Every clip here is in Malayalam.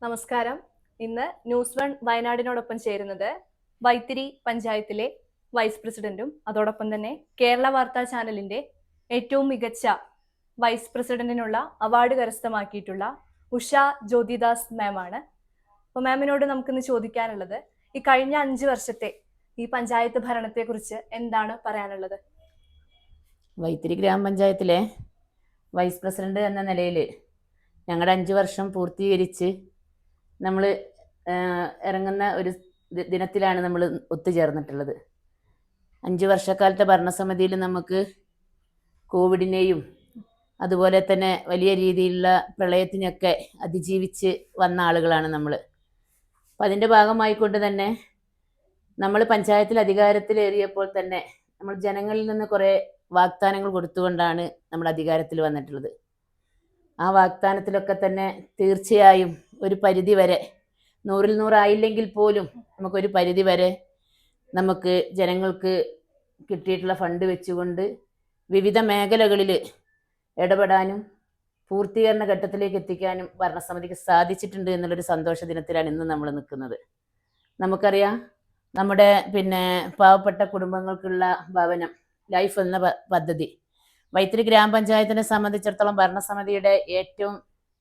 നമസ്കാരം. ഇന്ന് ന്യൂസ് വൺ വയനാടിനോടൊപ്പം ചേരുന്നത് വൈത്തിരി പഞ്ചായത്തിലെ വൈസ് പ്രസിഡന്റും അതോടൊപ്പം തന്നെ കേരള വാർത്താ ചാനലിന്റെ ഏറ്റവും മികച്ച വൈസ് പ്രസിഡന്റിനുള്ള അവാർഡ് കരസ്ഥമാക്കിയിട്ടുള്ള ഉഷ ജ്യോതിദാസ് മാം ആണ്. അപ്പോൾ മാമിനോട് നമുക്കിന്ന് ചോദിക്കാനുള്ളത്, ഈ കഴിഞ്ഞ 5 വർഷത്തെ ഈ പഞ്ചായത്ത് ഭരണത്തെക്കുറിച്ച് എന്താണ് പറയാനുള്ളത്? വൈത്തിരി ഗ്രാമപഞ്ചായത്തിലെ വൈസ് പ്രസിഡന്റ് എന്ന നിലയിൽ ഞങ്ങളുടെ 5 വർഷം പൂർത്തീകരിച്ച് നമ്മൾ ഇറങ്ങുന്ന ഒരു ദിനത്തിലാണ് നമ്മൾ ഒത്തുചേർന്നിട്ടുള്ളത്. 5 വർഷക്കാലത്തെ ഭരണസമിതിയിൽ നമുക്ക് കോവിഡിനെയും അതുപോലെ തന്നെ വലിയ രീതിയിലുള്ള പ്രളയത്തിനൊക്കെ അതിജീവിച്ച് വന്ന ആളുകളാണ് നമ്മൾ. അപ്പം അതിൻ്റെ ഭാഗമായിക്കൊണ്ട് തന്നെ നമ്മൾ പഞ്ചായത്തിൽ അധികാരത്തിലേറിയപ്പോൾ തന്നെ നമ്മൾ ജനങ്ങളിൽ നിന്ന് കുറേ വാഗ്ദാനങ്ങൾ കൊടുത്തുകൊണ്ടാണ് നമ്മൾ അധികാരത്തിൽ വന്നിട്ടുള്ളത്. ആ വാഗ്ദാനത്തിലൊക്കെ തന്നെ തീർച്ചയായും ഒരു പരിധി വരെ, 100-ൽ 100 ആയില്ലെങ്കിൽ പോലും നമുക്കൊരു പരിധി വരെ നമുക്ക് ജനങ്ങൾക്ക് കിട്ടിയിട്ടുള്ള ഫണ്ട് വെച്ചുകൊണ്ട് വിവിധ മേഖലകളിൽ ഇടപെടാനും പൂർത്തീകരണ ഘട്ടത്തിലേക്ക് എത്തിക്കാനും ഭരണസമിതിക്ക് സാധിച്ചിട്ടുണ്ട് എന്നുള്ളൊരു സന്തോഷ ദിനത്തിലാണ് ഇന്ന് നമ്മൾ നിൽക്കുന്നത്. നമുക്കറിയാം, നമ്മുടെ പാവപ്പെട്ട കുടുംബങ്ങൾക്കുള്ള ഭവനം ലൈഫ് എന്ന പദ്ധതി വൈത്തിരി ഗ്രാമപഞ്ചായത്തിനെ സംബന്ധിച്ചിടത്തോളം ഭരണസമിതിയുടെ ഏറ്റവും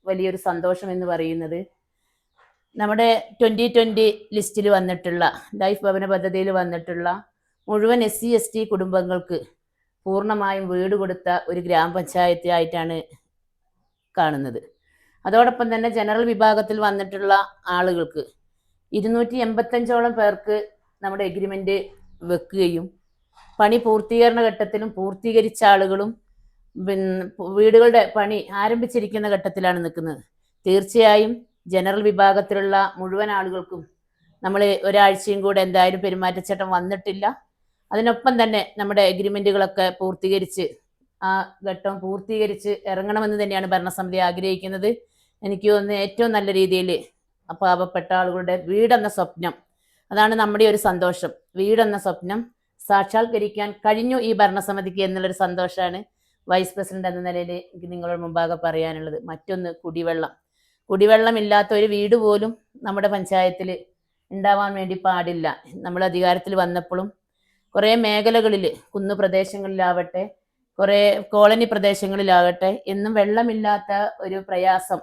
വലിയൊരു സന്തോഷം എന്ന് പറയുന്നത്, നമ്മുടെ 2020 ലിസ്റ്റിൽ വന്നിട്ടുള്ള ലൈഫ് ഭവന പദ്ധതിയിൽ വന്നിട്ടുള്ള മുഴുവൻ SC/ST കുടുംബങ്ങൾക്ക് പൂർണ്ണമായും വീട് കൊടുത്ത ഒരു ഗ്രാമപഞ്ചായത്ത് ആയിട്ടാണ് കാണുന്നത്. അതോടൊപ്പം തന്നെ ജനറൽ വിഭാഗത്തിൽ വന്നിട്ടുള്ള ആളുകൾക്ക് 285ഓളം പേർക്ക് നമ്മുടെ എഗ്രിമെന്റ് വെക്കുകയും പണി പൂർത്തീകരണ ഘട്ടത്തിലും പൂർത്തീകരിച്ച ആളുകളും വീടുകളുടെ പണി ആരംഭിച്ചിരിക്കുന്ന ഘട്ടത്തിലാണ് നിൽക്കുന്നത്. തീർച്ചയായും ജനറൽ വിഭാഗത്തിലുള്ള മുഴുവൻ ആളുകൾക്കും നമ്മൾ ഒരാഴ്ചയും കൂടെ എന്തായാലും പെരുമാറ്റച്ചട്ടം വന്നിട്ടില്ല. അതിനൊപ്പം തന്നെ നമ്മുടെ എഗ്രിമെന്റുകളൊക്കെ പൂർത്തീകരിച്ച് ആ ഘട്ടം പൂർത്തീകരിച്ച് ഇറങ്ങണമെന്ന് തന്നെയാണ് ഭരണസമിതി ആഗ്രഹിക്കുന്നത്. എനിക്ക് തോന്നുന്നു ഏറ്റവും നല്ല രീതിയിൽ പാവപ്പെട്ട ആളുകളുടെ വീടെന്ന സ്വപ്നം, അതാണ് നമ്മുടെ ഒരു സന്തോഷം. വീടെന്ന സ്വപ്നം സാക്ഷാത്കരിക്കാൻ കഴിഞ്ഞു ഈ ഭരണസമിതിക്ക് എന്നുള്ളൊരു സന്തോഷമാണ് വൈസ് പ്രസിഡന്റ് എന്ന നിലയിൽ എനിക്ക് നിങ്ങളുടെ മുമ്പാകെ പറയാനുള്ളത്. മറ്റൊന്ന്, കുടിവെള്ളം ഇല്ലാത്ത ഒരു വീട് പോലും നമ്മുടെ പഞ്ചായത്തിൽ ഉണ്ടാവാൻ വേണ്ടി പാടില്ല. നമ്മൾ അധികാരത്തിൽ വന്നപ്പോഴും കുറേ മേഖലകളിൽ, കുന്നു പ്രദേശങ്ങളിലാവട്ടെ കുറേ കോളനി പ്രദേശങ്ങളിലാകട്ടെ, എന്നും വെള്ളമില്ലാത്ത ഒരു പ്രയാസം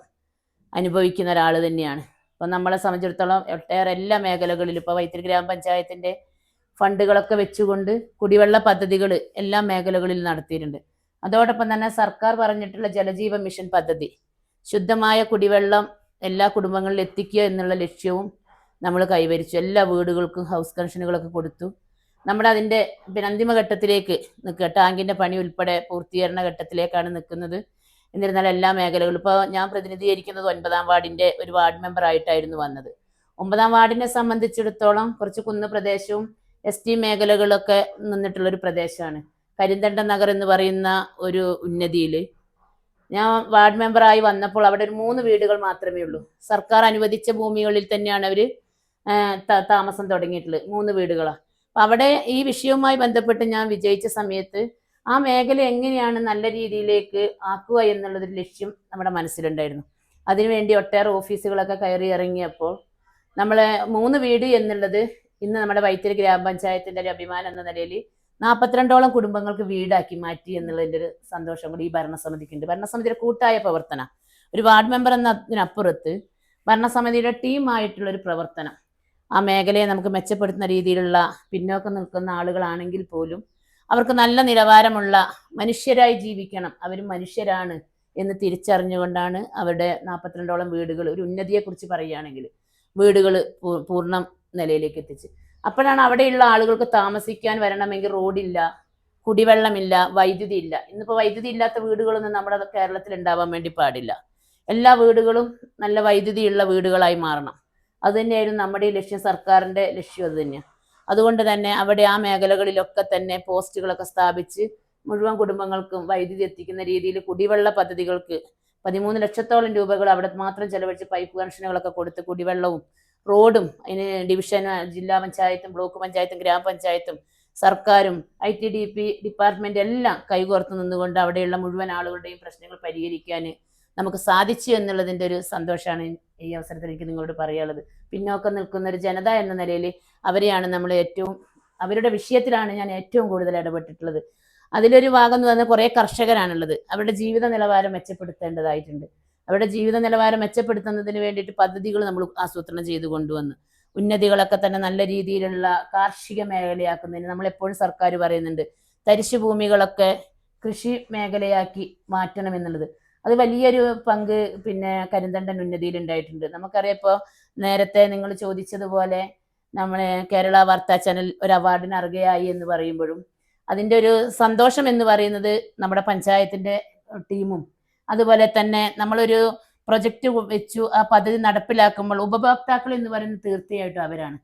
അനുഭവിക്കുന്ന ഒരാൾ തന്നെയാണ്. അപ്പം നമ്മളെ സംബന്ധിച്ചിടത്തോളം ഒട്ടേറെ എല്ലാ മേഖലകളിലും ഇപ്പോൾ വൈത്തിരി ഗ്രാമപഞ്ചായത്തിൻ്റെ ഫണ്ടുകളൊക്കെ വെച്ചുകൊണ്ട് കുടിവെള്ള പദ്ധതികൾ എല്ലാ മേഖലകളിലും നടത്തിയിട്ടുണ്ട്. അതോടൊപ്പം തന്നെ സർക്കാർ പറഞ്ഞിട്ടുള്ള ജലജീവൻ മിഷൻ പദ്ധതി, ശുദ്ധമായ കുടിവെള്ളം എല്ലാ കുടുംബങ്ങളിലും എത്തിക്കുക എന്നുള്ള ലക്ഷ്യവും നമ്മൾ കൈവരിച്ചു. എല്ലാ വീടുകൾക്കും ഹൗസ് കണക്ഷനുകളൊക്കെ കൊടുത്തു. നമ്മുടെ അതിൻ്റെ അന്തിമഘട്ടത്തിലേക്ക് നിൽക്കുക, ടാങ്കിൻ്റെ പണി ഉൾപ്പെടെ പൂർത്തീകരണ ഘട്ടത്തിലേക്കാണ് നിൽക്കുന്നത്. എന്നിരുന്നാൽ എല്ലാ മേഖലകളും, ഇപ്പോൾ ഞാൻ പ്രതിനിധീകരിക്കുന്നത് 9-ാം വാർഡിൻ്റെ ഒരു വാർഡ് മെമ്പർ ആയിട്ടായിരുന്നു വന്നത്. 9-ാം വാർഡിനെ സംബന്ധിച്ചിടത്തോളം കുറച്ച് കുന്ന് പ്രദേശവും ST മേഖലകളൊക്കെ നിന്നിട്ടുള്ളൊരു പ്രദേശമാണ്. കരിന്തണ്ട നഗർ എന്ന് പറയുന്ന ഒരു ഉന്നതിയിൽ ഞാൻ വാർഡ് മെമ്പറായി വന്നപ്പോൾ അവിടെ ഒരു 3 വീടുകൾ മാത്രമേ ഉള്ളൂ. സർക്കാർ അനുവദിച്ച ഭൂമികളിൽ തന്നെയാണ് അവർ താമസം തുടങ്ങിയിട്ടുള്ളത്. 3 വീടുകളാണ്. അപ്പം അവിടെ ഈ വിഷയവുമായി ബന്ധപ്പെട്ട് ഞാൻ വിജയിച്ച സമയത്ത് ആ മേഖല എങ്ങനെയാണ് നല്ല രീതിയിലേക്ക് ആക്കുക എന്നുള്ളതൊരു ലക്ഷ്യം നമ്മുടെ മനസ്സിലുണ്ടായിരുന്നു. അതിനുവേണ്ടി ഒട്ടേറെ ഓഫീസുകളൊക്കെ കയറി ഇറങ്ങിയപ്പോൾ നമ്മളെ 3 വീട് എന്നുള്ളത് ഇന്ന് നമ്മുടെ വൈത്തിരി ഗ്രാമപഞ്ചായത്തിൻ്റെ ഒരു അഭിമാനം എന്ന നിലയിൽ 42ഓളം കുടുംബങ്ങൾക്ക് വീടാക്കി മാറ്റി എന്നുള്ളതിൻ്റെ ഒരു സന്തോഷം കൂടി ഈ ഭരണസമിതിക്കുണ്ട്. ഭരണസമിതിയുടെ കൂട്ടായ പ്രവർത്തനം, ഒരു വാർഡ് മെമ്പർ എന്നതിനപ്പുറത്ത് ഭരണസമിതിയുടെ ടീമായിട്ടുള്ളൊരു പ്രവർത്തനം, ആ മേഖലയെ നമുക്ക് മെച്ചപ്പെടുത്തുന്ന രീതിയിലുള്ള പിന്നോക്കം നിൽക്കുന്ന ആളുകളാണെങ്കിൽ പോലും അവർക്ക് നല്ല നിലവാരമുള്ള മനുഷ്യരായി ജീവിക്കണം, അവരും മനുഷ്യരാണ് എന്ന് തിരിച്ചറിഞ്ഞുകൊണ്ടാണ് അവരുടെ 42ഓളം വീടുകൾ, ഒരു ഉന്നതിയെക്കുറിച്ച് പറയുകയാണെങ്കിൽ വീടുകൾ പൂർണ്ണ നിലയിലേക്ക് എത്തിച്ച്. അപ്പോഴാണ് അവിടെയുള്ള ആളുകൾക്ക് താമസിക്കാൻ വരണമെങ്കിൽ റോഡില്ല, കുടിവെള്ളമില്ല, വൈദ്യുതി ഇല്ല. ഇന്നിപ്പോൾ വൈദ്യുതി ഇല്ലാത്ത വീടുകളൊന്നും നമ്മുടെ കേരളത്തിൽ ഉണ്ടാവാൻ വേണ്ടി പാടില്ല. എല്ലാ വീടുകളും നല്ല വൈദ്യുതിയുള്ള വീടുകളായി മാറണം. അത് തന്നെയായിരുന്നു നമ്മുടെ ലക്ഷ്യം, സർക്കാരിൻ്റെ ലക്ഷ്യം അത് തന്നെയാണ്. അതുകൊണ്ട് തന്നെ അവിടെ ആ മേഖലകളിലൊക്കെ തന്നെ പോസ്റ്റുകളൊക്കെ സ്ഥാപിച്ച് മുഴുവൻ കുടുംബങ്ങൾക്കും വൈദ്യുതി എത്തിക്കുന്ന രീതിയിൽ കുടിവെള്ള പദ്ധതികൾക്ക് 13 ലക്ഷത്തോളം രൂപകൾ അവിടെ മാത്രം ചെലവഴിച്ച് പൈപ്പ് കണക്ഷനുകളൊക്കെ കൊടുത്ത് കുടിവെള്ളവും റോഡും അതിന് ഡിവിഷൻ, ജില്ലാ പഞ്ചായത്തും ബ്ലോക്ക് പഞ്ചായത്തും ഗ്രാമപഞ്ചായത്തും സർക്കാരും ITDP ഡിപ്പാർട്ട്മെന്റ് എല്ലാം കൈകോർത്ത് നിന്നുകൊണ്ട് അവിടെയുള്ള മുഴുവൻ ആളുകളുടെയും പ്രശ്നങ്ങൾ പരിഹരിക്കാൻ നമുക്ക് സാധിച്ചു എന്നുള്ളതിൻ്റെ ഒരു സന്തോഷമാണ് ഈ അവസരത്തിൽ എനിക്ക് നിങ്ങളോട് പറയാനുള്ളത്. പിന്നോക്കം നിൽക്കുന്ന ഒരു ജനത എന്ന നിലയിൽ അവരെയാണ് നമ്മൾ അവരുടെ വിഷയത്തിലാണ് ഞാൻ ഏറ്റവും കൂടുതൽ ഇടപെട്ടിട്ടുള്ളത്. അതിലൊരു ഭാഗം എന്ന് പറഞ്ഞാൽ കുറേ കർഷകരാണുള്ളത്. അവരുടെ ജീവിത നിലവാരം മെച്ചപ്പെടുത്തേണ്ടതായിട്ടുണ്ട്. അവരുടെ ജീവിത നിലവാരം മെച്ചപ്പെടുത്തുന്നതിന് വേണ്ടിയിട്ട് പദ്ധതികൾ നമ്മൾ ആസൂത്രണം ചെയ്ത് കൊണ്ടുവന്നു. ഉന്നതികളൊക്കെ തന്നെ നല്ല രീതിയിലുള്ള കാർഷിക മേഖലയാക്കുന്നതിന് നമ്മളെപ്പോഴും സർക്കാർ പറയുന്നുണ്ട് തരിശു ഭൂമികളൊക്കെ കൃഷി മേഖലയാക്കി മാറ്റണം എന്നുള്ളത്. അത് വലിയൊരു പങ്ക് കരിന്തണ്ടൻ ഉന്നതിയിൽ ഉണ്ടായിട്ടുണ്ട്. നമുക്കറിയാം, ഇപ്പോൾ നേരത്തെ നിങ്ങൾ ചോദിച്ചതുപോലെ നമ്മളെ കേരള വാർത്താ ചാനൽ ഒരു അവാർഡിന് അർഹയായി എന്ന് പറയുമ്പോഴും അതിൻ്റെ ഒരു സന്തോഷം എന്ന് പറയുന്നത് നമ്മുടെ പഞ്ചായത്തിൻ്റെ ടീമും അതുപോലെ തന്നെ നമ്മളൊരു പ്രൊജക്റ്റ് വെച്ചു ആ പദ്ധതി നടപ്പിലാക്കുമ്പോൾ ഉപഭോക്താക്കൾ എന്ന് പറയുന്നത് തീർച്ചയായിട്ടും അവരാണ്.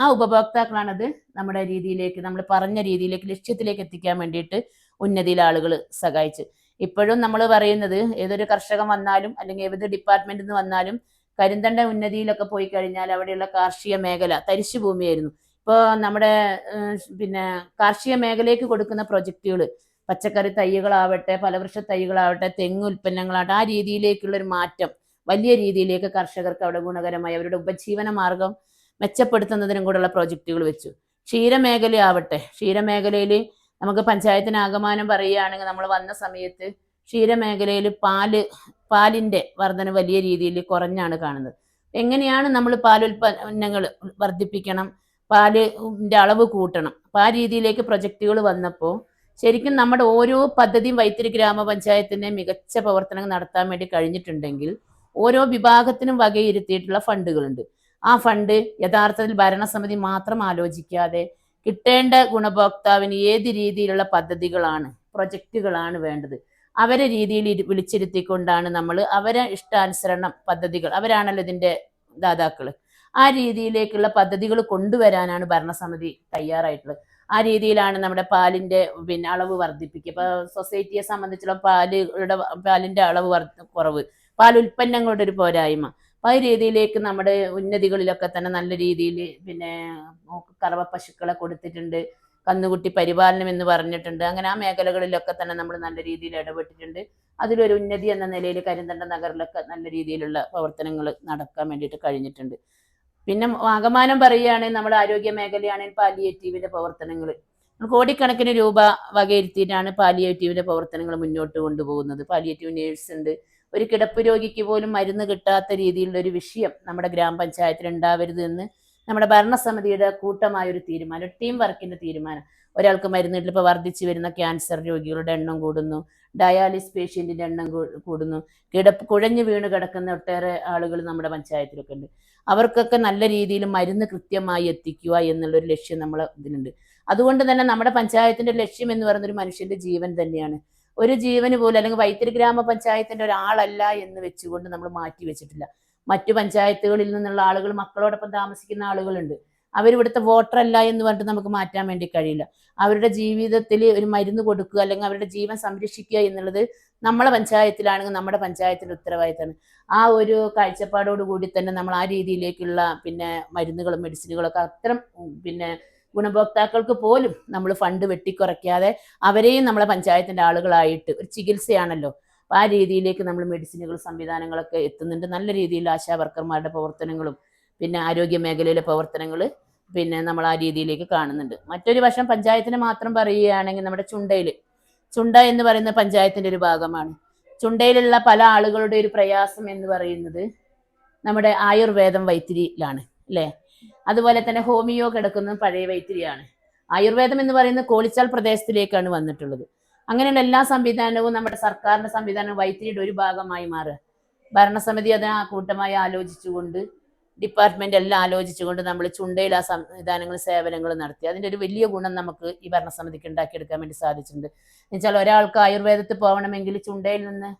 ആ ഉപഭോക്താക്കളാണത് നമ്മുടെ രീതിയിലേക്ക്, നമ്മൾ പറഞ്ഞ രീതിയിലേക്ക്, ലക്ഷ്യത്തിലേക്ക് എത്തിക്കാൻ വേണ്ടിയിട്ട് ഉന്നതിയിലെ ആളുകൾ സഹായിച്ചു. ഇപ്പോഴും നമ്മൾ പറയുന്നത് ഏതൊരു കർഷകൻ വന്നാലും അല്ലെങ്കിൽ ഏത് ഡിപ്പാർട്ട്മെന്റിൽ നിന്ന് വന്നാലും കരിന്തണ്ട ഉന്നതിയിലൊക്കെ പോയി കഴിഞ്ഞാൽ അവിടെയുള്ള കാർഷിക മേഖല തരിശു ഭൂമിയായിരുന്നു. ഇപ്പോൾ നമ്മുടെ കാർഷിക മേഖലയ്ക്ക് കൊടുക്കുന്ന പ്രൊജക്റ്റുകൾ പച്ചക്കറി തൈകളാവട്ടെ, ഫലവൃക്ഷ തൈകളാവട്ടെ, തെങ്ങ് ഉൽപ്പന്നങ്ങളാവട്ടെ, ആ രീതിയിലേക്കുള്ള ഒരു മാറ്റം വലിയ രീതിയിലേക്ക് കർഷകർക്ക് അവിടെ ഗുണകരമായി അവരുടെ ഉപജീവന മാർഗം മെച്ചപ്പെടുത്തുന്നതിനും കൂടെയുള്ള പ്രോജക്റ്റുകൾ വെച്ചു. ക്ഷീരമേഖലയാവട്ടെ, ക്ഷീരമേഖലയിൽ നമുക്ക് പഞ്ചായത്തിന് ആകമാനം പറയുകയാണെങ്കിൽ നമ്മൾ വന്ന സമയത്ത് ക്ഷീരമേഖലയിൽ പാലിൻ്റെ വർധന വലിയ രീതിയിൽ കുറഞ്ഞാണ് കാണുന്നത്. എങ്ങനെയാണ് നമ്മൾ പാലുൽപ്പന്നങ്ങൾ വർദ്ധിപ്പിക്കണം, പാലിൻ്റെ അളവ് കൂട്ടണം, അപ്പോൾ ആ രീതിയിലേക്ക് പ്രൊജക്റ്റുകൾ വന്നപ്പോൾ ശരിക്കും നമ്മുടെ ഓരോ പദ്ധതിയും വൈത്തിരി ഗ്രാമപഞ്ചായത്തിൻ്റെ മികച്ച പ്രവർത്തനങ്ങൾ നടത്താൻ വേണ്ടി കഴിഞ്ഞിട്ടുണ്ടെങ്കിൽ ഓരോ വിഭാഗത്തിനും വകയിരുത്തിയിട്ടുള്ള ഫണ്ടുകളുണ്ട്. ആ ഫണ്ട് യഥാർത്ഥത്തിൽ ഭരണസമിതി മാത്രം ആലോചിക്കാതെ കിട്ടേണ്ട ഗുണഭോക്താവിന് ഏത് രീതിയിലുള്ള പദ്ധതികളാണ്, പ്രൊജക്റ്റുകളാണ് വേണ്ടത്, അവരെ രീതിയിൽ വിളിച്ചിരുത്തിക്കൊണ്ടാണ് നമ്മൾ അവരെ ഇഷ്ടാനുസരണം പദ്ധതികൾ, അവരാണല്ലോ ഇതിൻ്റെ ദാതാക്കൾ, ആ രീതിയിലേക്കുള്ള പദ്ധതികൾ കൊണ്ടുവരാനാണ് ഭരണസമിതി തയ്യാറായിട്ടുള്ളത്. ആ രീതിയിലാണ് നമ്മുടെ പാലിൻ്റെ അളവ് വർദ്ധിപ്പിക്കുക. ഇപ്പോൾ സൊസൈറ്റിയെ സംബന്ധിച്ചുള്ള പാലിൻ്റെ അളവ് കുറവ്, പാലുൽപ്പന്നങ്ങളുടെ ഒരു പോരായ്മ, അപ്പോൾ ആ രീതിയിലേക്ക് നമ്മുടെ ഉന്നതികളിലൊക്കെ തന്നെ നല്ല രീതിയിൽ കറവ പശുക്കളെ കൊടുത്തിട്ടുണ്ട്, കന്നുകുട്ടി പരിപാലനം എന്ന് പറഞ്ഞിട്ടുണ്ട്. അങ്ങനെ ആ മേഖലകളിലൊക്കെ തന്നെ നമ്മൾ നല്ല രീതിയിൽ ഇടപെട്ടിട്ടുണ്ട്. അതിലൊരു ഉന്നതി എന്ന നിലയിൽ കരിന്തണ്ട നഗറിലൊക്കെ നല്ല രീതിയിലുള്ള പ്രവർത്തനങ്ങൾ നടക്കാൻ വേണ്ടിയിട്ട് കഴിഞ്ഞിട്ടുണ്ട്. ആകമാനം പറയുകയാണെങ്കിൽ നമ്മുടെ ആരോഗ്യ മേഖലയാണെങ്കിൽ പാലിയേറ്റീവിൻ്റെ പ്രവർത്തനങ്ങൾ കോടിക്കണക്കിന് രൂപ വകയിരുത്തിയിട്ടാണ് പാലിയേറ്റീവിൻ്റെ പ്രവർത്തനങ്ങൾ മുന്നോട്ട് കൊണ്ടുപോകുന്നത്. പാലിയേറ്റീവ് നേഴ്സ് ഉണ്ട്. ഒരു കിടപ്പ് രോഗിക്ക് പോലും മരുന്ന് കിട്ടാത്ത രീതിയിലുള്ള ഒരു വിഷയം നമ്മുടെ ഗ്രാമപഞ്ചായത്തിൽ ഉണ്ടാവരുത് എന്ന് നമ്മുടെ ഭരണസമിതിയുടെ കൂട്ടമായൊരു തീരുമാനം, ടീം വർക്കിന്റെ തീരുമാനം. ഒരാൾക്ക് മരുന്ന് കിട്ടില്ല. ഇപ്പോൾ വർദ്ധിച്ചു വരുന്ന ക്യാൻസർ രോഗികളുടെ എണ്ണം കൂടുന്നു, ഡയാലിസിസ് പേഷ്യൻറ്റിൻ്റെ എണ്ണം കൂടുന്നു, കുഴഞ്ഞു വീണ് കിടക്കുന്ന ഒട്ടേറെ ആളുകൾ നമ്മുടെ പഞ്ചായത്തിലൊക്കെ ഉണ്ട്. അവർക്കൊക്കെ നല്ല രീതിയിൽ മരുന്ന് കൃത്യമായി എത്തിക്കുക എന്നുള്ളൊരു ലക്ഷ്യം നമ്മളെ ഇതിനുണ്ട്. അതുകൊണ്ട് തന്നെ നമ്മുടെ പഞ്ചായത്തിന്റെ ലക്ഷ്യം എന്ന് പറയുന്ന ഒരു മനുഷ്യന്റെ ജീവൻ തന്നെയാണ്. ഒരു ജീവന് പോലും, അല്ലെങ്കിൽ വൈത്തിരി ഗ്രാമപഞ്ചായത്തിന്റെ ഒരാളല്ല എന്ന് വെച്ചുകൊണ്ട് നമ്മൾ മാറ്റി വെച്ചിട്ടില്ല. മറ്റു പഞ്ചായത്തുകളിൽ നിന്നുള്ള ആളുകൾ, മക്കളോടൊപ്പം താമസിക്കുന്ന ആളുകളുണ്ട്, അവരിവിടുത്തെ വോട്ടറല്ല എന്ന് പറഞ്ഞിട്ട് നമുക്ക് മാറ്റാൻ വേണ്ടി കഴിയില്ല. അവരുടെ ജീവിതത്തിൽ ഒരു മരുന്ന് കൊടുക്കുക അല്ലെങ്കിൽ അവരുടെ ജീവൻ സംരക്ഷിക്കുക എന്നുള്ളത് നമ്മളെ പഞ്ചായത്തിലാണെങ്കിൽ നമ്മുടെ പഞ്ചായത്തിന്റെ ഉത്തരവാദിത്തമാണ്. ആ ഒരു കാഴ്ചപ്പാടോടുകൂടി തന്നെ നമ്മൾ ആ രീതിയിലേക്കുള്ള മരുന്നുകളും മെഡിസിനുകളൊക്കെ അത്തരം ഗുണഭോക്താക്കൾക്ക് പോലും നമ്മൾ ഫണ്ട് വെട്ടിക്കുറയ്ക്കാതെ അവരെയും നമ്മളെ പഞ്ചായത്തിന്റെ ആളുകളായിട്ട്, ഒരു ചികിത്സയാണല്ലോ, ആ രീതിയിലേക്ക് നമ്മൾ മെഡിസിനുകൾ സംവിധാനങ്ങളൊക്കെ എത്തുന്നുണ്ട്. നല്ല രീതിയിൽ ആശാ വർക്കർമാരുടെ പ്രവർത്തനങ്ങളും ആരോഗ്യ മേഖലയിലെ പ്രവർത്തനങ്ങൾ നമ്മൾ ആ രീതിയിലേക്ക് കാണുന്നുണ്ട്. മറ്റൊരു വശം പഞ്ചായത്തിന് മാത്രം പറയുകയാണെങ്കിൽ നമ്മുടെ ചുണ്ട എന്ന് പറയുന്ന പഞ്ചായത്തിന്റെ ഒരു ഭാഗമാണ്. ചുണ്ടയിലുള്ള പല ആളുകളുടെ ഒരു പ്രയാസം എന്ന് പറയുന്നത് നമ്മുടെ ആയുർവേദം വൈത്തിരിയിലാണ് അല്ലേ. അതുപോലെ തന്നെ ഹോമിയോ കിടക്കുന്നത് പഴയ വൈത്തിരിയാണ്. ആയുർവേദം എന്ന് പറയുന്നത് കോളിച്ചാൽ പ്രദേശത്തിലേക്കാണ് വന്നിട്ടുള്ളത്. അങ്ങനെയുള്ള എല്ലാ സംവിധാനവും നമ്മുടെ സർക്കാരിന്റെ സംവിധാനം വൈത്തിരിയുടെ ഒരു ഭാഗമായി മാറുക. ഭരണസമിതി അത് കൂട്ടമായി ആലോചിച്ചുകൊണ്ട്, ഡിപ്പാർട്ട്മെന്റ് എല്ലാം ആലോചിച്ചുകൊണ്ട് നമ്മൾ ചുണ്ടയിൽ ആ സംവിധാനങ്ങളും സേവനങ്ങളും നടത്തി. അതിൻ്റെ ഒരു വലിയ ഗുണം നമുക്ക് ഈ ഭരണസമിതിക്ക് ഉണ്ടാക്കിയെടുക്കാൻ വേണ്ടി സാധിച്ചിട്ടുണ്ട്. എന്നുവെച്ചാൽ ഒരാൾക്ക് ആയുർവേദത്തിൽ പോകണമെങ്കിൽ ചുണ്ടയിൽ നിന്ന്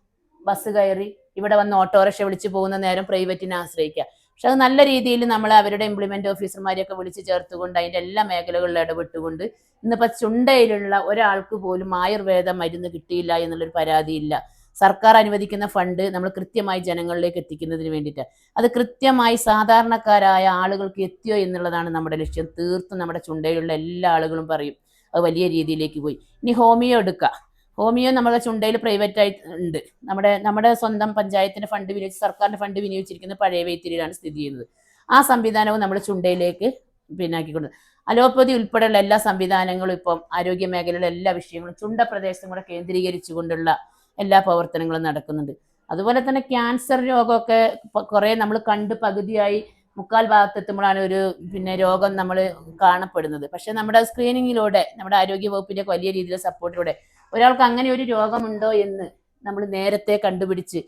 ബസ് കയറി ഇവിടെ വന്ന് ഓട്ടോറിക്ഷ വിളിച്ച് പോകുന്ന നേരം പ്രൈവറ്റിനെ ആശ്രയിക്കുക. പക്ഷെ അത് നല്ല രീതിയിൽ നമ്മൾ അവരുടെ ഇംപ്ലിമെന്റ് ഓഫീസർമാരെയൊക്കെ വിളിച്ച് ചേർത്തുകൊണ്ട് അതിൻ്റെ എല്ലാ മേഖലകളിലും ഇടപെട്ടുകൊണ്ട് ഇന്നിപ്പോൾ ചുണ്ടയിലുള്ള ഒരാൾക്ക് പോലും ആയുർവേദ മരുന്ന് കിട്ടിയില്ല എന്നുള്ളൊരു പരാതിയില്ല. സർക്കാർ അനുവദിക്കുന്ന ഫണ്ട് നമ്മൾ കൃത്യമായി ജനങ്ങളിലേക്ക് എത്തിക്കുന്നതിന് വേണ്ടിയിട്ടാണ്. അത് കൃത്യമായി സാധാരണക്കാരായ ആളുകൾക്ക് എത്തിയോ എന്നുള്ളതാണ് നമ്മുടെ ലക്ഷ്യം. തീർത്തും നമ്മുടെ ചുണ്ടയിലുള്ള എല്ലാ ആളുകളും പറയും അത് വലിയ രീതിയിലേക്ക് പോയി. ഇനി ഹോമിയോ എടുക്കുക. ഹോമിയോ നമ്മുടെ ചുണ്ടയിൽ പ്രൈവറ്റ് ആയിട്ട് ഉണ്ട്. നമ്മുടെ സ്വന്തം പഞ്ചായത്തിന്റെ ഫണ്ട് വിനിയോഗിച്ച് സർക്കാരിന്റെ ഫണ്ട് വിനിയോഗിച്ചിരിക്കുന്ന പഴയ വൈത്തിരിയിലാണ് സ്ഥിതി ചെയ്യുന്നത്. ആ സംവിധാനവും നമ്മുടെ ചുണ്ടയിലേക്ക് ആക്കിക്കൊണ്ട് അലോപ്പതി ഉൾപ്പെടെയുള്ള എല്ലാ സംവിധാനങ്ങളും ഇപ്പം ആരോഗ്യ മേഖലയിലെ എല്ലാ വിഷയങ്ങളും ചുണ്ട പ്രദേശം കൂടെ കേന്ദ്രീകരിച്ചുകൊണ്ടുള്ള എല്ലാ പ്രവർത്തനങ്ങളും നടക്കുന്നുണ്ട്. അതുപോലെ തന്നെ ക്യാൻസർ രോഗമൊക്കെ കുറെ നമ്മൾ കണ്ട് പകുതിയായി മുക്കാൽ ഭാഗത്തെത്തുമ്പോഴാണ് ഒരു രോഗം നമ്മൾ കാണപ്പെടുന്നത്. പക്ഷെ നമ്മുടെ സ്ക്രീനിങ്ങിലൂടെ നമ്മുടെ ആരോഗ്യ വകുപ്പിന്റെ വലിയ രീതിയിലുള്ള സപ്പോർട്ടിലൂടെ ഒരാൾക്ക് അങ്ങനെ ഒരു രോഗമുണ്ടോ എന്ന് നമ്മൾ നേരത്തെ കണ്ടുപിടിച്ച്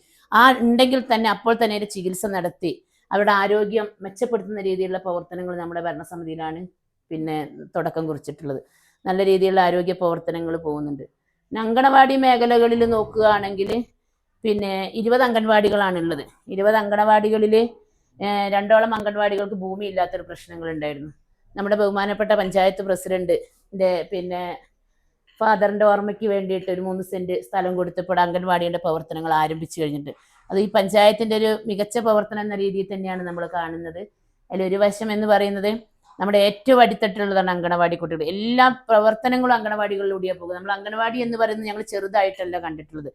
ഉണ്ടെങ്കിൽ തന്നെ അപ്പോൾ തന്നെ ഒരു ചികിത്സ നടത്തി അവരുടെ ആരോഗ്യം മെച്ചപ്പെടുത്തുന്ന രീതിയിലുള്ള പ്രവർത്തനങ്ങൾ നമ്മുടെ ഭരണസമിതിയിലാണ് തുടക്കം കുറിച്ചിട്ടുള്ളത്. നല്ല രീതിയിലുള്ള ആരോഗ്യ പ്രവർത്തനങ്ങൾ പോകുന്നുണ്ട്. അങ്കണവാടി മേഖലകളിൽ നോക്കുകയാണെങ്കിൽ 20 അംഗൻവാടികളാണുള്ളത്. 20 അംഗനവാടികളിൽ 2ഓളം അംഗൻവാടികൾക്ക് ഭൂമി ഇല്ലാത്തൊരു പ്രശ്നങ്ങൾ ഉണ്ടായിരുന്നു. നമ്മുടെ ബഹുമാനപ്പെട്ട പഞ്ചായത്ത് പ്രസിഡന്റിന്റെ ഫാദറിന്റെ ഓർമ്മയ്ക്ക് വേണ്ടിയിട്ട് ഒരു 3 സെന്റ് സ്ഥലം കൊടുത്തപ്പോൾ അംഗൻവാടിയുടെ പ്രവർത്തനങ്ങൾ ആരംഭിച്ചു കഴിഞ്ഞിട്ട് അത് ഈ പഞ്ചായത്തിന്റെ ഒരു മികച്ച പ്രവർത്തനം എന്ന രീതിയിൽ തന്നെയാണ് നമ്മൾ കാണുന്നത്. അതിലൊരു വശം എന്ന് പറയുന്നത് നമ്മുടെ ഏറ്റവും അടിത്തട്ടിലുള്ളതാണ് അംഗനവാടി കുട്ടികൾ. എല്ലാ പ്രവർത്തനങ്ങളും അംഗനവാടികളിലൂടെയാണ് പോകുന്നത്. നമ്മൾ അംഗനവാടി എന്ന് പറയുന്നത് ഞങ്ങൾ ചെറുതായിട്ടല്ല കണ്ടിട്ടുള്ളത്.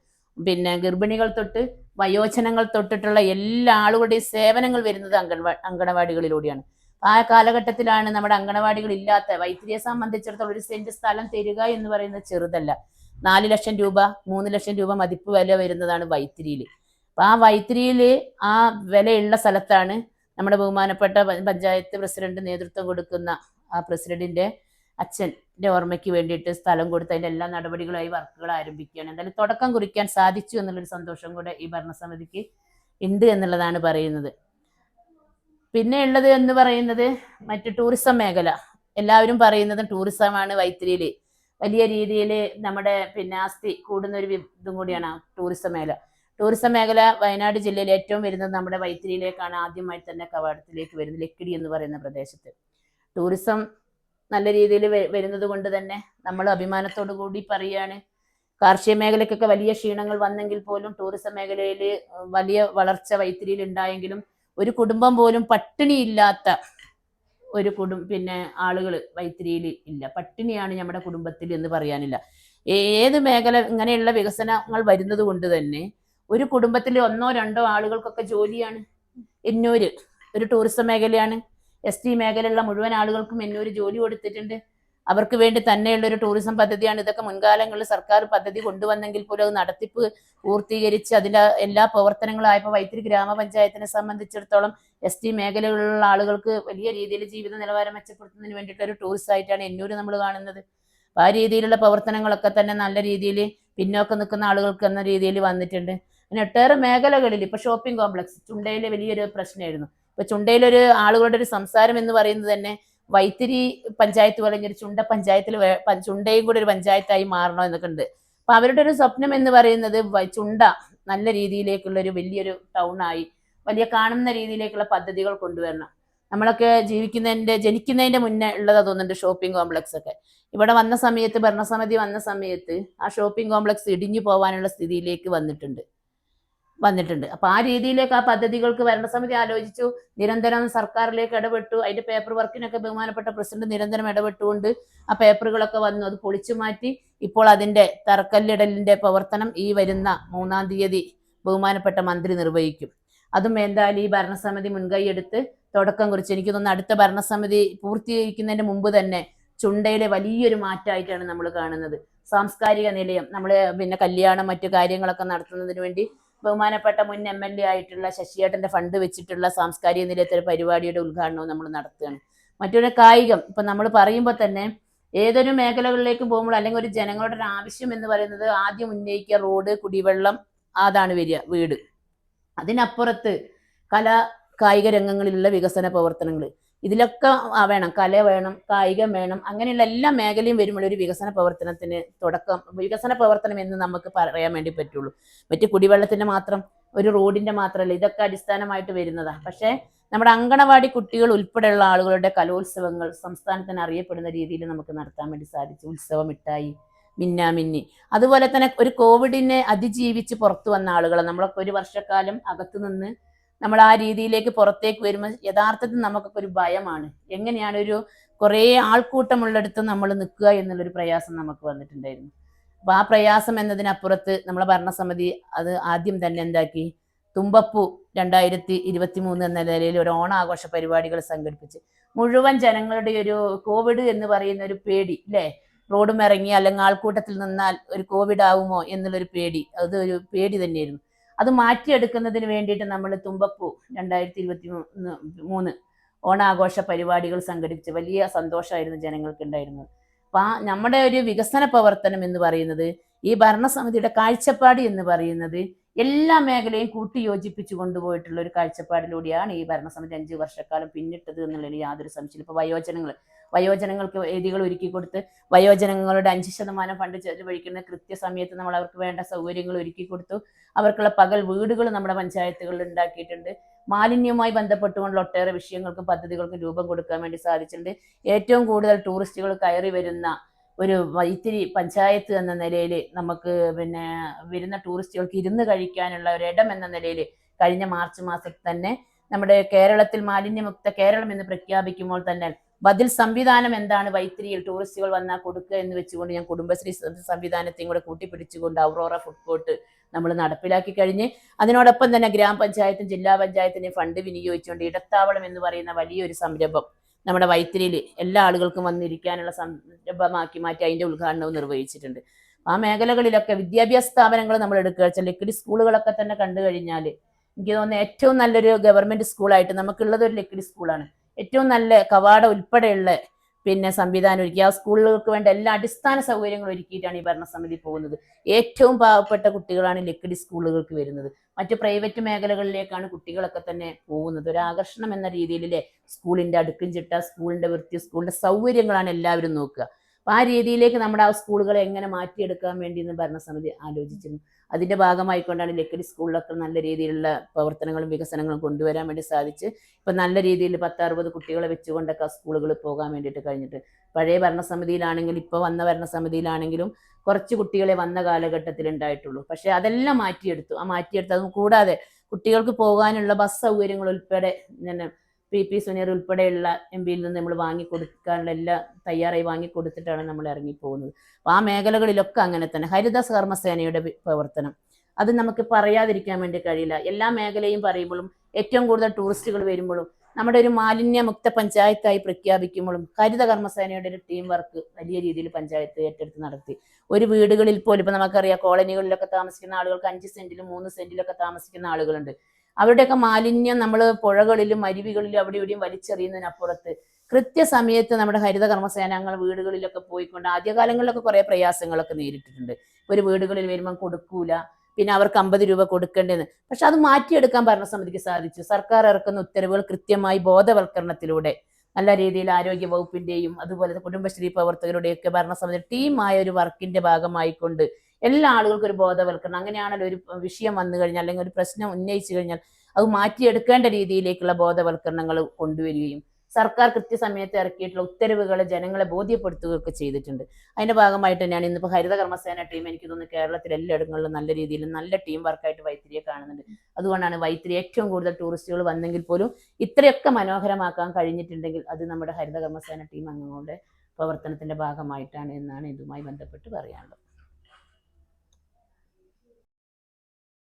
ഗർഭിണികൾ തൊട്ട് വയോജനങ്ങൾ തൊട്ടിട്ടുള്ള എല്ലാ ആളുകളുടെയും സേവനങ്ങൾ വരുന്നത് അംഗനവാടികളിലൂടെയാണ്. ആ കാലഘട്ടത്തിലാണ് നമ്മുടെ അംഗനവാടികൾ ഇല്ലാത്ത വൈത്തിരിയെ സംബന്ധിച്ചിടത്തോളം ഒരു സെന്റ് സ്ഥലം തരിക എന്ന് പറയുന്നത് ചെറുതല്ല. 4 ലക്ഷം രൂപ 3 ലക്ഷം രൂപ മതിപ്പ് വില വരുന്നതാണ് വൈത്തിരിയിൽ. അപ്പൊ ആ വൈത്തിരിയിൽ ആ വിലയുള്ള സ്ഥലത്താണ് നമ്മുടെ ബഹുമാനപ്പെട്ട പഞ്ചായത്ത് പ്രസിഡന്റ് നേതൃത്വം കൊടുക്കുന്ന ആ പ്രസിഡന്റിന്റെ അച്ഛന്റെ ഓർമ്മയ്ക്ക് വേണ്ടിയിട്ട് സ്ഥലം കൊടുത്ത് അതിന്റെ എല്ലാ നടപടികളായി വർക്കുകൾ ആരംഭിക്കുകയാണ്. എന്തായാലും തുടക്കം കുറിക്കാൻ സാധിച്ചു എന്നുള്ളൊരു സന്തോഷം കൂടെ ഈ ഭരണസമിതിക്ക് ഉണ്ട് എന്നുള്ളതാണ് പറയുന്നത്. പിന്നെ ഉള്ളത് എന്ന് പറയുന്നത് മറ്റ് ടൂറിസം മേഖല. എല്ലാവരും പറയുന്നത് ടൂറിസമാണ് വൈത്തിരിയിൽ വലിയ രീതിയിൽ നമ്മുടെ ആസ്തി കൂടുന്ന ഒരു ഇതും കൂടിയാണ് ടൂറിസം മേഖല. ടൂറിസം മേഖല വയനാട് ജില്ലയിൽ ഏറ്റവും വരുന്നത് നമ്മുടെ വൈത്തിരിയിലേക്കാണ്. ആദ്യമായി തന്നെ കവാടത്തിലേക്ക് വരുന്നത് ലക്കിടി എന്ന് പറയുന്ന പ്രദേശത്ത്. ടൂറിസം നല്ല രീതിയിൽ വരുന്നത് കൊണ്ട് തന്നെ നമ്മൾ അഭിമാനത്തോടു കൂടി പറയുകയാണ്, കാർഷിക മേഖലയ്ക്കൊക്കെ വലിയ ക്ഷീണങ്ങൾ വന്നെങ്കിൽ പോലും ടൂറിസം മേഖലയിൽ വലിയ വളർച്ച വൈത്തിരിയിൽ ഉണ്ടായെങ്കിലും ഒരു കുടുംബം പോലും പട്ടിണിയില്ലാത്ത ഒരു ആളുകൾ വൈത്തിരിയിൽ ഇല്ല. പട്ടിണിയാണ് നമ്മുടെ കുടുംബത്തിൽ എന്ന് പറയാനില്ല. ഏത് മേഖല ഇങ്ങനെയുള്ള വികസനങ്ങൾ വരുന്നത് കൊണ്ട് തന്നെ ഒരു കുടുംബത്തിൽ 1 or 2 ആളുകൾക്കൊക്കെ ജോലിയാണ്. എന്നൂര് ഒരു ടൂറിസം മേഖലയാണ്. ST മേഖലയിലുള്ള മുഴുവൻ ആളുകൾക്കും എന്നൂര് ജോലി കൊടുത്തിട്ടുണ്ട്. അവർക്ക് വേണ്ടി തന്നെയുള്ള ഒരു ടൂറിസം പദ്ധതിയാണ്. ഇതൊക്കെ മുൻകാലങ്ങളിൽ സർക്കാർ പദ്ധതി കൊണ്ടുവന്നെങ്കിൽ പോലും അത് നടത്തിപ്പ് പൂർത്തീകരിച്ച് അതിന്റെ എല്ലാ പ്രവർത്തനങ്ങളായപ്പോൾ വൈത്തിരി ഗ്രാമപഞ്ചായത്തിനെ സംബന്ധിച്ചിടത്തോളം ST മേഖലകളിലുള്ള ആളുകൾക്ക് വലിയ രീതിയിൽ ജീവിത നിലവാരം മെച്ചപ്പെടുത്തുന്നതിന് വേണ്ടിയിട്ട് ഒരു ടൂറിസ്റ്റ് ആയിട്ടാണ് എന്നൂര് നമ്മൾ കാണുന്നത്. ആ രീതിയിലുള്ള പ്രവർത്തനങ്ങളൊക്കെ തന്നെ നല്ല രീതിയിൽ പിന്നോക്കം നിൽക്കുന്ന ആളുകൾക്ക് എന്ന രീതിയിൽ വന്നിട്ടുണ്ട്. പിന്നെ ഒട്ടേറെ മേഖലകളിൽ ഇപ്പൊ ഷോപ്പിംഗ് കോംപ്ലക്സ് ചുണ്ടയിലെ വലിയൊരു പ്രശ്നമായിരുന്നു. ഇപ്പൊ ചുണ്ടയിലൊരു ആളുകളുടെ ഒരു സംസാരം എന്ന് പറയുന്നത് തന്നെ വൈത്തിരി പഞ്ചായത്ത് പറഞ്ഞൊരു ചുണ്ട പഞ്ചായത്തിൽ ചുണ്ടയും കൂടെ ഒരു പഞ്ചായത്തായി മാറണോ എന്നൊക്കെ ഉണ്ട്. അപ്പൊ അവരുടെ ഒരു സ്വപ്നം എന്ന് പറയുന്നത് ചുണ്ട നല്ല രീതിയിലേക്കുള്ള ഒരു വലിയൊരു ടൗണായി വലിയ കാണുന്ന രീതിയിലേക്കുള്ള പദ്ധതികൾ കൊണ്ടുവരണം. നമ്മളൊക്കെ ജനിക്കുന്നതിന്റെ മുന്നേ ഉള്ളതാ തോന്നുന്നുണ്ട് ഷോപ്പിംഗ് കോംപ്ലക്സ് ഒക്കെ. ഇവിടെ വന്ന സമയത്ത് ഭരണസമിതി വന്ന സമയത്ത് ആ ഷോപ്പിംഗ് കോംപ്ലക്സ് ഇടിഞ്ഞു പോകാനുള്ള സ്ഥിതിയിലേക്ക് വന്നിട്ടുണ്ട്. അപ്പൊ ആ രീതിയിലേക്ക് ആ പദ്ധതികൾക്ക് ഭരണസമിതി ആലോചിച്ചു. നിരന്തരം സർക്കാരിലേക്ക് ഇടപെട്ടു. അതിന്റെ പേപ്പർ വർക്കിനൊക്കെ ബഹുമാനപ്പെട്ട പ്രസിഡന്റ് നിരന്തരം ഇടപെട്ടുകൊണ്ട് ആ പേപ്പറുകളൊക്കെ വന്നു. അത് പൊളിച്ചു മാറ്റി ഇപ്പോൾ അതിന്റെ തറക്കല്ലിടലിന്റെ പ്രവർത്തനം ഈ വരുന്ന 3-ാം തീയതി ബഹുമാനപ്പെട്ട മന്ത്രി നിർവഹിക്കും. അതും എന്തായാലും ഈ ഭരണസമിതി മുൻകൈ എടുത്ത് തുടക്കം കുറിച്ച് എനിക്ക് തോന്നുന്നു അടുത്ത ഭരണസമിതി പൂർത്തീകരിക്കുന്നതിന് മുമ്പ് തന്നെ ചുണ്ടയിലെ വലിയൊരു മാറ്റമായിട്ടാണ് നമ്മൾ കാണുന്നത്. സാംസ്കാരിക നിലയം നമ്മൾ കല്യാണം മറ്റു കാര്യങ്ങളൊക്കെ നടത്തുന്നതിന് വേണ്ടി ബഹുമാനപ്പെട്ട മുൻ MLA ആയിട്ടുള്ള ശശിയേട്ടന്റെ ഫണ്ട് വെച്ചിട്ടുള്ള സാംസ്കാരിക നിലയത്തിലെ പരിപാടിയുടെ ഉദ്ഘാടനവും നമ്മൾ നടത്തുകയാണ്. മറ്റൊരു കായികം ഇപ്പൊ നമ്മൾ പറയുമ്പോൾ തന്നെ ഏതൊരു മേഖലകളിലേക്ക് പോകുമ്പോൾ അല്ലെങ്കിൽ ഒരു ജനങ്ങളുടെ ഒരു ആവശ്യം എന്ന് പറയുന്നത് ആദ്യം ഉന്നയിക്കുക റോഡ്, കുടിവെള്ളം, അതാണ് വരിക, വീട്. അതിനപ്പുറത്ത് കായിക രംഗങ്ങളിലുള്ള വികസന പ്രവർത്തനങ്ങൾ ഇതിലൊക്കെ വേണം. കല വേണം, കായികം വേണം. അങ്ങനെയുള്ള എല്ലാ മേഖലയും വരുമ്പോൾ ഒരു വികസന പ്രവർത്തനത്തിന് വികസന പ്രവർത്തനം എന്ന് നമുക്ക് പറയാൻ വേണ്ടി പറ്റുള്ളൂ. മറ്റു കുടിവെള്ളത്തിന്റെ മാത്രം ഒരു റോഡിന്റെ മാത്രമല്ല, ഇതൊക്കെ അടിസ്ഥാനമായിട്ട് വരുന്നതാണ്. പക്ഷേ നമ്മുടെ അങ്കണവാടി കുട്ടികൾ ഉൾപ്പെടെയുള്ള ആളുകളുടെ കലോത്സവങ്ങൾ സംസ്ഥാനത്തിന് അറിയപ്പെടുന്ന രീതിയിൽ നമുക്ക് നടത്താൻ വേണ്ടി സാധിച്ചു. ഉത്സവമിട്ടായി, മിന്നാമിന്നി. അതുപോലെ തന്നെ ഒരു കോവിഡിനെ അതിജീവിച്ച് പുറത്തു വന്ന ആളുകളെ നമ്മളൊക്കെ ഒരു വർഷക്കാലം അകത്തു നിന്ന് നമ്മൾ ആ രീതിയിലേക്ക് പുറത്തേക്ക് വരുമ്പോൾ യഥാർത്ഥത്തിൽ നമുക്കൊക്കെ ഒരു ഭയമാണ്. എങ്ങനെയാണ് ഒരു കുറേ ആൾക്കൂട്ടമുള്ളിടത്ത് നമ്മൾ നിൽക്കുക എന്നുള്ളൊരു പ്രയാസം നമുക്ക് വന്നിട്ടുണ്ടായിരുന്നു. അപ്പൊ ആ പ്രയാസം എന്നതിനപ്പുറത്ത് നമ്മളെ ഭരണസമിതി അത് ആദ്യം തന്നെ എന്താക്കി, തുമ്പപ്പൂ 2023 എന്ന നിലയിൽ ഒരു ഓണാഘോഷ പരിപാടികൾ സംഘടിപ്പിച്ച് മുഴുവൻ ജനങ്ങളുടെ ഒരു കോവിഡ് എന്ന് പറയുന്ന ഒരു പേടി അല്ലേ, റോഡും ഇറങ്ങി അല്ലെങ്കിൽ ആൾക്കൂട്ടത്തിൽ നിന്നാൽ ഒരു കോവിഡ് ആവുമോ എന്നുള്ളൊരു പേടി, അത് ഒരു പേടി തന്നെയായിരുന്നു. അത് മാറ്റിയെടുക്കുന്നതിന് വേണ്ടിയിട്ട് നമ്മൾ തുമ്പപ്പൂ 2023 ഓണാഘോഷ പരിപാടികൾ സംഘടിപ്പിച്ച് വലിയ സന്തോഷമായിരുന്നു ജനങ്ങൾക്ക് ഉണ്ടായിരുന്നത്. അപ്പൊ നമ്മുടെ ഒരു വികസന പ്രവർത്തനം എന്ന് പറയുന്നത്, ഈ ഭരണസമിതിയുടെ കാഴ്ചപ്പാട് എന്ന് പറയുന്നത് എല്ലാ മേഖലയും കൂട്ടിയോജിപ്പിച്ചു കൊണ്ടുപോയിട്ടുള്ള ഒരു കാഴ്ചപ്പാടിലൂടെയാണ് ഈ ഭരണസമിതി 5 വർഷക്കാലം പിന്നിട്ടത് എന്നുള്ളതിൽ യാതൊരു സംശയമില്ല. ഇപ്പൊ വയോജനങ്ങൾക്ക് വേദികൾ ഒരുക്കി കൊടുത്ത് വയോജനങ്ങളുടെ 5% ഫണ്ട് ചെലവഴിക്കുന്ന കൃത്യസമയത്ത് നമ്മൾ അവർക്ക് വേണ്ട സൗകര്യങ്ങൾ ഒരുക്കി കൊടുത്തു. അവർക്കുള്ള പകൽ വീടുകൾ നമ്മുടെ പഞ്ചായത്തുകളിൽ ഉണ്ടാക്കിയിട്ടുണ്ട്. മാലിന്യവുമായി ബന്ധപ്പെട്ടുകൊണ്ടുള്ള ഒട്ടേറെ വിഷയങ്ങൾക്കും പദ്ധതികൾക്കും രൂപം കൊടുക്കാൻ വേണ്ടി സാധിച്ചിട്ടുണ്ട്. ഏറ്റവും കൂടുതൽ ടൂറിസ്റ്റുകൾ കയറി വരുന്ന ഒരു വൈത്തിരി പഞ്ചായത്ത് എന്ന നിലയിൽ നമുക്ക് വരുന്ന ടൂറിസ്റ്റുകൾക്ക് ഇരുന്ന് കഴിക്കാനുള്ള ഒരു ഇടം എന്ന നിലയിൽ കഴിഞ്ഞ മാർച്ച് മാസത്തിൽ തന്നെ നമ്മുടെ കേരളത്തിൽ മാലിന്യമുക്ത കേരളം എന്ന് പ്രഖ്യാപിക്കുമ്പോൾ തന്നെ ബദൽ സംവിധാനം എന്താണ് വൈത്തിരിയിൽ ടൂറിസ്റ്റുകൾ വന്നാൽ കൊടുക്കുക എന്ന് വെച്ചുകൊണ്ട് ഞാൻ കുടുംബശ്രീ സംവിധാനത്തെയും കൂടെ കൂട്ടിപ്പിടിച്ചുകൊണ്ട് ഔറോറ ഫുഡ് കോർട്ട് നമ്മൾ നടപ്പിലാക്കി കഴിഞ്ഞ്, അതിനോടൊപ്പം തന്നെ ഗ്രാമപഞ്ചായത്തും ജില്ലാ പഞ്ചായത്തിന്റെയും ഫണ്ട് വിനിയോഗിച്ചുകൊണ്ട് ഇടത്താവളം എന്ന് പറയുന്ന വലിയൊരു സംരംഭം നമ്മുടെ വൈത്തിരിയിൽ എല്ലാ ആളുകൾക്കും വന്നിരിക്കാനുള്ള സംരംഭമാക്കി മാറ്റി അതിന്റെ ഉദ്ഘാടനവും നിർവഹിച്ചിട്ടുണ്ട്. ആ മേഖലകളിലൊക്കെ വിദ്യാഭ്യാസ സ്ഥാപനങ്ങൾ നമ്മൾ എടുക്കുക, ലിക്വിഡ് സ്കൂളുകളൊക്കെ തന്നെ കണ്ടു കഴിഞ്ഞാൽ എനിക്ക് തോന്നുന്നു ഏറ്റവും നല്ലൊരു ഗവൺമെന്റ് സ്കൂളായിട്ട് നമുക്കുള്ളത് ഒരു ലിക്വിഡ് സ്കൂളാണ്. ഏറ്റവും നല്ല കവാട ഉൾപ്പെടെയുള്ള സംവിധാനം ഒരുക്കി ആ സ്കൂളുകൾക്ക് വേണ്ട എല്ലാ അടിസ്ഥാന സൗകര്യങ്ങളും ഒരുക്കിയിട്ടാണ് ഈ ഭരണസമിതി പോകുന്നത്. ഏറ്റവും പാവപ്പെട്ട കുട്ടികളാണ് ലിക്വിഡ് സ്കൂളുകൾക്ക് വരുന്നത്. മറ്റു പ്രൈവറ്റ് മേഖലകളിലേക്കാണ് കുട്ടികളൊക്കെ തന്നെ പോകുന്നത്. ഒരു ആകർഷണം എന്ന രീതിയിലെ സ്കൂളിന്റെ അടുക്കും ചിട്ട, സ്കൂളിന്റെ വൃത്തി, സ്കൂളിന്റെ സൗകര്യങ്ങളാണ് എല്ലാവരും നോക്കുക. അപ്പൊ ആ രീതിയിലേക്ക് നമ്മുടെ ആ സ്കൂളുകളെ എങ്ങനെ മാറ്റിയെടുക്കാൻ വേണ്ടി ഇന്ന് ഭരണസമിതി ആലോചിച്ചിരുന്നു. അതിന്റെ ഭാഗമായിക്കൊണ്ടാണ് ലിക്വിഡ് സ്കൂളിലൊക്കെ നല്ല രീതിയിലുള്ള പ്രവർത്തനങ്ങളും വികസനങ്ങളും കൊണ്ടുവരാൻ വേണ്ടി സാധിച്ച് ഇപ്പൊ നല്ല രീതിയിൽ 10-60 കുട്ടികളെ വെച്ചുകൊണ്ടൊക്കെ സ്കൂളുകൾ പോകാൻ വേണ്ടിയിട്ട് കഴിഞ്ഞിട്ട്. പഴയ ഭരണസമിതിയിലാണെങ്കിലും ഇപ്പൊ വന്ന ഭരണസമിതിയിലാണെങ്കിലും കുറച്ച് കുട്ടികളെ വന്ന കാലഘട്ടത്തിൽ ഉണ്ടായിട്ടുള്ളൂ. പക്ഷെ അതെല്ലാം മാറ്റിയെടുത്തു. അതും കൂടാതെ കുട്ടികൾക്ക് പോകാനുള്ള ബസ് സൗകര്യങ്ങൾ ഉൾപ്പെടെ PP സുനീർ ഉൾപ്പെടെയുള്ള MP-യിൽ നിന്ന് നമ്മൾ വാങ്ങിക്കൊടുക്കാനുള്ള എല്ലാം തയ്യാറായി വാങ്ങിക്കൊടുത്തിട്ടാണ് നമ്മൾ ഇറങ്ങിപ്പോകുന്നത്. അപ്പൊ ആ മേഖലകളിലൊക്കെ അങ്ങനെ തന്നെ ഹരിത കർമ്മസേനയുടെ പ്രവർത്തനം അത് നമുക്ക് പറയാതിരിക്കാൻ വേണ്ടി കഴിയില്ല. എല്ലാ മേഖലയും പറയുമ്പോഴും ഏറ്റവും കൂടുതൽ ടൂറിസ്റ്റുകൾ വരുമ്പോഴും നമ്മുടെ ഒരു മാലിന്യമുക്ത പഞ്ചായത്തായി പ്രഖ്യാപിക്കുമ്പോഴും ഹരിത കർമ്മസേനയുടെ ഒരു ടീം വർക്ക് വലിയ രീതിയിൽ പഞ്ചായത്ത് ഏറ്റെടുത്ത് നടത്തി. ഒരു വീടുകളിൽ പോലും ഇപ്പൊ നമുക്കറിയാം, കോളനികളിലൊക്കെ താമസിക്കുന്ന ആളുകൾക്ക് 5 സെന്റിലും 3 സെന്റിലൊക്കെ താമസിക്കുന്ന ആളുകളുണ്ട്. അവരുടെയൊക്കെ മാലിന്യം നമ്മൾ പുഴകളിലും അരുവികളിലും അവിടെ ഇവിടെയും വലിച്ചെറിയുന്നതിനപ്പുറത്ത് കൃത്യസമയത്ത് നമ്മുടെ ഹരിത കർമ്മസേനാംഗങ്ങൾ വീടുകളിലൊക്കെ പോയിക്കൊണ്ട് ആദ്യകാലങ്ങളിലൊക്കെ കുറെ പ്രയാസങ്ങളൊക്കെ നേരിട്ടിട്ടുണ്ട്. ഒരു വീടുകളിൽ വരുമ്പോൾ കൊടുക്കൂല, പിന്നെ അവർക്ക് 50 രൂപ കൊടുക്കേണ്ടതെന്ന്. പക്ഷെ അത് മാറ്റിയെടുക്കാൻ ഭരണസമിതിക്ക് സാധിച്ചു. സർക്കാർ ഇറക്കുന്ന ഉത്തരവുകൾ കൃത്യമായി ബോധവൽക്കരണത്തിലൂടെ നല്ല രീതിയിൽ ആരോഗ്യ വകുപ്പിന്റെയും അതുപോലെ കുടുംബശ്രീ പ്രവർത്തകരുടെയൊക്കെ ഭരണസമിതി ടീമായ ഒരു വർക്കിന്റെ ഭാഗമായിക്കൊണ്ട് എല്ലാ ആളുകൾക്കും ഒരു ബോധവൽക്കരണം. അങ്ങനെയാണല്ലോ ഒരു വിഷയം വന്നു കഴിഞ്ഞാൽ അല്ലെങ്കിൽ ഒരു പ്രശ്നം ഉന്നയിച്ചു കഴിഞ്ഞാൽ അത് മാറ്റിയെടുക്കേണ്ട രീതിയിലേക്കുള്ള ബോധവൽക്കരണങ്ങൾ കൊണ്ടുവരികയും സർക്കാർ കൃത്യസമയത്ത് ഇറക്കിയിട്ടുള്ള ഉത്തരവുകളെ ജനങ്ങളെ ബോധ്യപ്പെടുത്തുകയൊക്കെ ചെയ്തിട്ടുണ്ട്. അതിന്റെ ഭാഗമായിട്ട് തന്നെയാണ് ഇന്നിപ്പോൾ ഹരിത കർമ്മസേന ടീം എനിക്ക് തോന്നുന്നു കേരളത്തിൽ എല്ലായിടങ്ങളിലും നല്ല രീതിയിൽ നല്ല ടീം വർക്കായിട്ട് വൈത്തിരിയെ കാണുന്നുണ്ട്. അതുകൊണ്ടാണ് വൈത്തിരി ഏറ്റവും കൂടുതൽ ടൂറിസ്റ്റുകൾ വന്നെങ്കിൽ പോലും ഇത്രയൊക്കെ മനോഹരമാക്കാൻ കഴിഞ്ഞിട്ടുണ്ടെങ്കിൽ അത് നമ്മുടെ ഹരിത കർമ്മസേന ടീം അംഗങ്ങളുടെ പ്രവർത്തനത്തിന്റെ ഭാഗമായിട്ടാണ് എന്നാണ് ഇതുമായി ബന്ധപ്പെട്ട് പറയാനുള്ളത്.